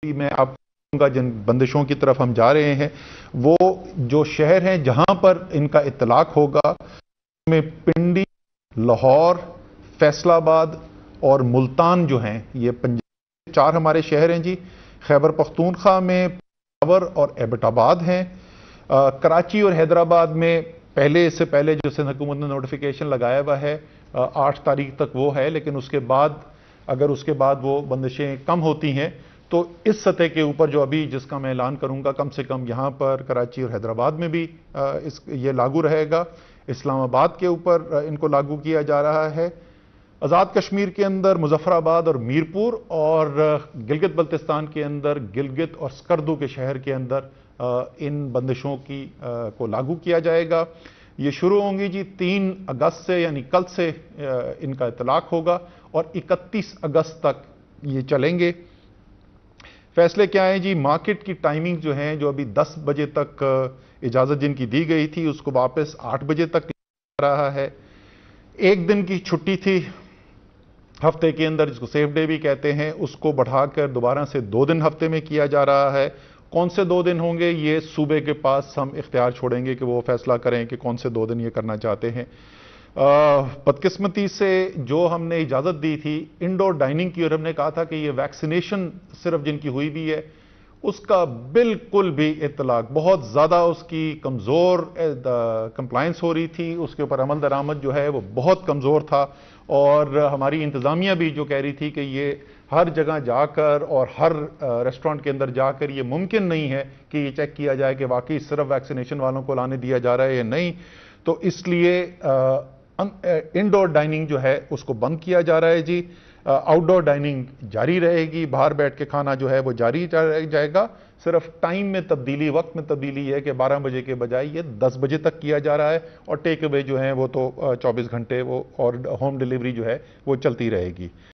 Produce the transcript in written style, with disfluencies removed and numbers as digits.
मैं आपको जिन बंदिशों की तरफ हम जा रहे हैं वो जो शहर हैं जहां पर इनका इतलाक होगा में पिंडी, लाहौर, फैसलाबाद और मुल्तान जो हैं ये पंजाब चार हमारे शहर हैं जी। खैबर पख्तूनख्वा में पेशावर और एबटाबाद हैं। कराची और हैदराबाद में पहले इससे पहले जो सिंध हुकूमत ने नोटिफिकेशन लगाया हुआ है 8 तारीख तक वो है, लेकिन उसके बाद अगर उसके बाद वो बंदिशें कम होती हैं तो इस सतह के ऊपर जो अभी जिसका मैं ऐलान करूंगा कम से कम यहां पर कराची और हैदराबाद में भी ये लागू रहेगा। इस्लामाबाद के ऊपर इनको लागू किया जा रहा है। आज़ाद कश्मीर के अंदर मुजफ्फराबाद और मीरपुर और गिलगित बल्तिस्तान के अंदर गिलगित और स्कर्दू के शहर के अंदर इन बंदिशों की को लागू किया जाएगा। ये शुरू होंगी जी 3 अगस्त से, यानी कल से इनका इतलाक होगा और 31 अगस्त तक ये चलेंगे। फैसले क्या है जी? मार्केट की टाइमिंग जो है, जो अभी 10 बजे तक इजाजत जिनकी दी गई थी उसको वापस 8 बजे तक रहा है। एक दिन की छुट्टी थी हफ्ते के अंदर जिसको सेफ डे भी कहते हैं, उसको बढ़ाकर दोबारा से 2 दिन हफ्ते में किया जा रहा है। कौन से 2 दिन होंगे ये सूबे के पास हम इख्तियार छोड़ेंगे कि वो फैसला करें कि कौन से 2 दिन ये करना चाहते हैं। बदकिस्मती से जो हमने इजाज़त दी थी इंडोर डाइनिंग की और हमने कहा था कि ये वैक्सीनेशन सिर्फ जिनकी हुई भी है उसका बिल्कुल भी इतलाक बहुत ज़्यादा उसकी कमज़ोर कंप्लायंस हो रही थी, उसके ऊपर अमल दरामद जो है वो बहुत कमज़ोर था। और हमारी इंतज़ामिया भी जो कह रही थी कि ये हर जगह जाकर और हर रेस्टोरेंट के अंदर जाकर ये मुमकिन नहीं है कि ये चेक किया जाए कि वाकई सिर्फ वैक्सीनेशन वालों को लाने दिया जा रहा है या नहीं, तो इसलिए इंडोर डाइनिंग जो है उसको बंद किया जा रहा है जी। आउटडोर डाइनिंग जारी रहेगी, बाहर बैठ के खाना जो है वो जारी जाएगा। सिर्फ टाइम में तब्दीली, वक्त में तब्दीली है कि 12 बजे के बजाय ये 10 बजे तक किया जा रहा है और टेक अवे जो है वो तो 24 घंटे वो और होम डिलीवरी जो है वो चलती रहेगी।